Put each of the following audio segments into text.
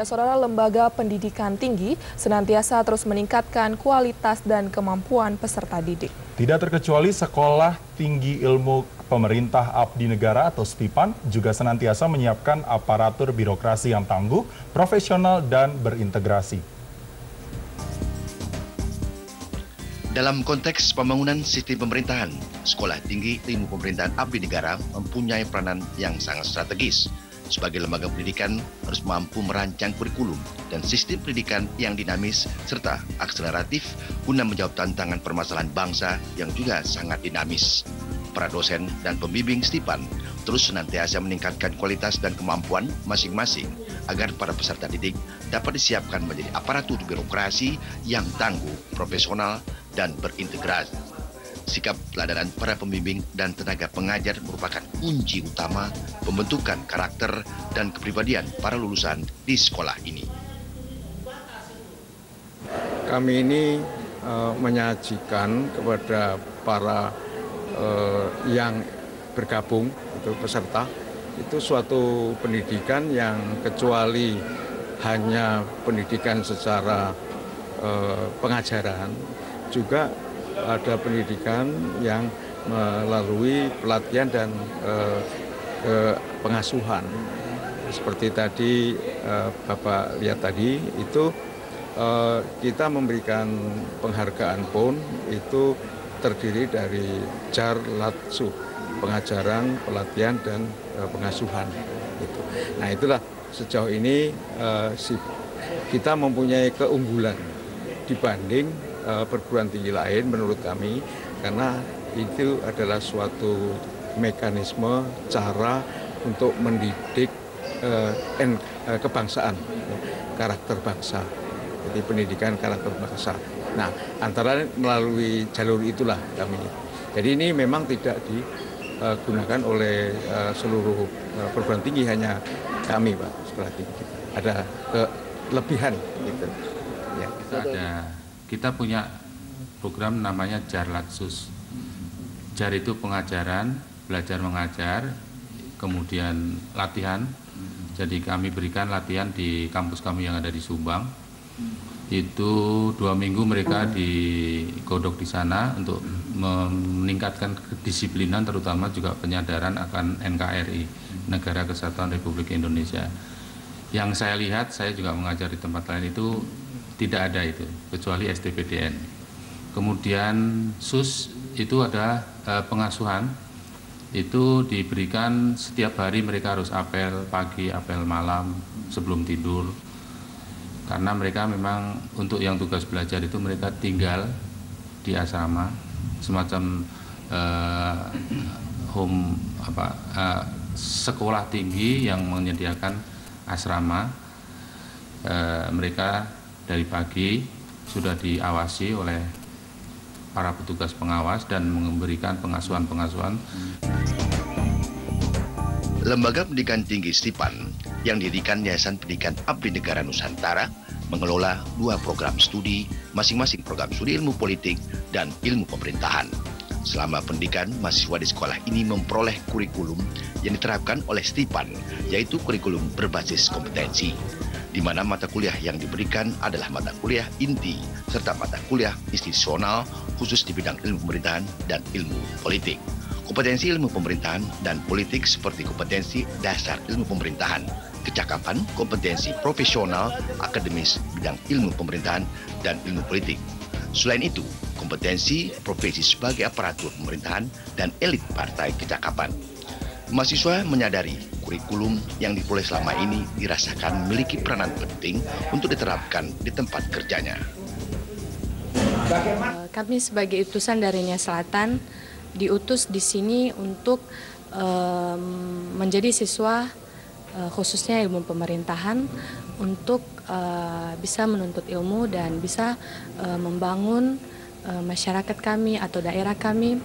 Saudara, lembaga pendidikan tinggi senantiasa terus meningkatkan kualitas dan kemampuan peserta didik. Tidak terkecuali Sekolah Tinggi Ilmu Pemerintah Abdi Negara atau STIPAN juga senantiasa menyiapkan aparatur birokrasi yang tangguh, profesional, dan berintegrasi. Dalam konteks pembangunan sistem pemerintahan, Sekolah Tinggi Ilmu Pemerintahan Abdi Negara mempunyai peranan yang sangat strategis. Sebagai lembaga pendidikan harus mampu merancang kurikulum dan sistem pendidikan yang dinamis serta akseleratif guna menjawab tantangan permasalahan bangsa yang juga sangat dinamis. Para dosen dan pembimbing STIPAN terus senantiasa meningkatkan kualitas dan kemampuan masing-masing agar para peserta didik dapat disiapkan menjadi aparatur birokrasi yang tangguh, profesional, dan berintegrasi. Sikap teladanan para pembimbing dan tenaga pengajar merupakan kunci utama pembentukan karakter dan kepribadian para lulusan di sekolah ini. Kami ini menyajikan kepada para yang bergabung, itu peserta, itu suatu pendidikan yang kecuali hanya pendidikan secara pengajaran, juga ada pendidikan yang melalui pelatihan dan pengasuhan. Seperti tadi Bapak lihat tadi, itu kita memberikan penghargaan PON itu terdiri dari JAR Latsu, pengajaran, pelatihan, dan pengasuhan. Nah, itulah sejauh ini kita mempunyai keunggulan dibanding perguruan tinggi lain menurut kami, karena itu adalah suatu mekanisme cara untuk mendidik kebangsaan, karakter bangsa, jadi pendidikan karakter bangsa. Nah, antara melalui jalur itulah kami. Jadi ini memang tidak digunakan oleh seluruh perguruan tinggi, hanya kami, Pak, sekolah tinggi. Ada kelebihan gitu. Ya. Kita punya program namanya JAR Latsus. JAR itu pengajaran, belajar mengajar, kemudian latihan. Jadi kami berikan latihan di kampus kami yang ada di Subang. Itu 2 minggu mereka digodok di sana untuk meningkatkan kedisiplinan, terutama juga penyadaran akan NKRI, Negara Kesatuan Republik Indonesia. Yang saya lihat, saya juga mengajar di tempat lain itu tidak ada itu, kecuali STPDN. Kemudian SUS itu ada pengasuhan, itu diberikan setiap hari, mereka harus apel pagi, apel malam sebelum tidur. Karena mereka memang untuk yang tugas belajar itu mereka tinggal di asrama, semacam sekolah tinggi yang menyediakan asrama. Mereka dari pagi sudah diawasi oleh para petugas pengawas dan memberikan pengasuhan-pengasuhan. Lembaga Pendidikan Tinggi STIPAN yang didirikan Yayasan Pendidikan Abdi Negara Nusantara mengelola 2 program studi, masing-masing program studi ilmu politik dan ilmu pemerintahan. Selama pendidikan, mahasiswa di sekolah ini memperoleh kurikulum yang diterapkan oleh STIPAN, yaitu kurikulum berbasis kompetensi, di mana mata kuliah yang diberikan adalah mata kuliah inti serta mata kuliah institusional khusus di bidang ilmu pemerintahan dan ilmu politik. Kompetensi ilmu pemerintahan dan politik seperti kompetensi dasar ilmu pemerintahan, kecakapan, kompetensi profesional, akademis, bidang ilmu pemerintahan dan ilmu politik. Selain itu, kompetensi profesi sebagai aparatur pemerintahan dan elit partai kecakapan. Mahasiswa menyadari kurikulum yang diperoleh selama ini dirasakan memiliki peranan penting untuk diterapkan di tempat kerjanya. Kami sebagai utusan dari Nia Selatan diutus di sini untuk menjadi siswa khususnya ilmu pemerintahan untuk bisa menuntut ilmu dan bisa membangun masyarakat kami atau daerah kami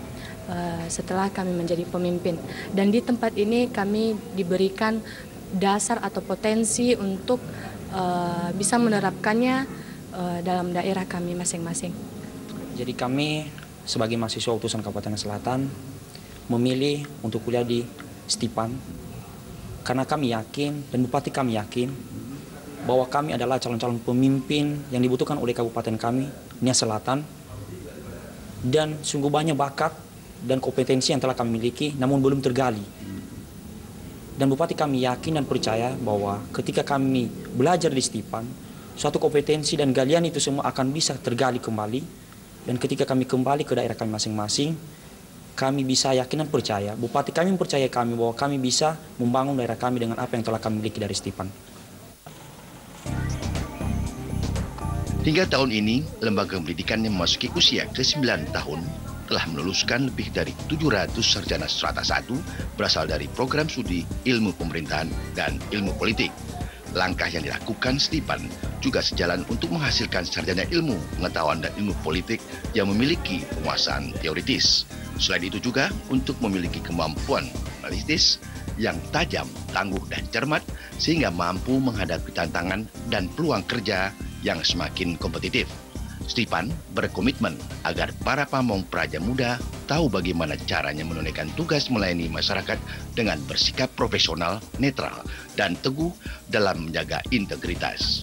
setelah kami menjadi pemimpin. Dan di tempat ini kami diberikan dasar atau potensi untuk bisa menerapkannya dalam daerah kami masing-masing. Jadi kami sebagai mahasiswa utusan Kabupaten Selatan memilih untuk kuliah di STIPAN karena kami yakin dan Bupati kami yakin bahwa kami adalah calon-calon pemimpin yang dibutuhkan oleh kabupaten kami, Nia Selatan, dan sungguh banyak bakat dan kompetensi yang telah kami miliki namun belum tergali. Dan Bupati kami yakin dan percaya bahwa ketika kami belajar di Stipan, suatu kompetensi dan galian itu semua akan bisa tergali kembali. Dan ketika kami kembali ke daerah kami masing-masing, kami bisa yakin dan percaya, Bupati kami mempercayai kami bahwa kami bisa membangun daerah kami dengan apa yang telah kami miliki dari Stipan. Hingga tahun ini, lembaga pendidikan yang memasuki usia ke-9 tahun telah meluluskan lebih dari 700 sarjana strata 1 berasal dari program studi ilmu pemerintahan dan ilmu politik. Langkah yang dilakukan Stipan juga sejalan untuk menghasilkan sarjana ilmu pengetahuan dan ilmu politik yang memiliki penguasaan teoritis. Selain itu juga untuk memiliki kemampuan analitis yang tajam, tangguh, dan cermat sehingga mampu menghadapi tantangan dan peluang kerja yang semakin kompetitif. Stipan berkomitmen agar para pamong praja muda tahu bagaimana caranya menunaikan tugas melayani masyarakat dengan bersikap profesional, netral, dan teguh dalam menjaga integritas.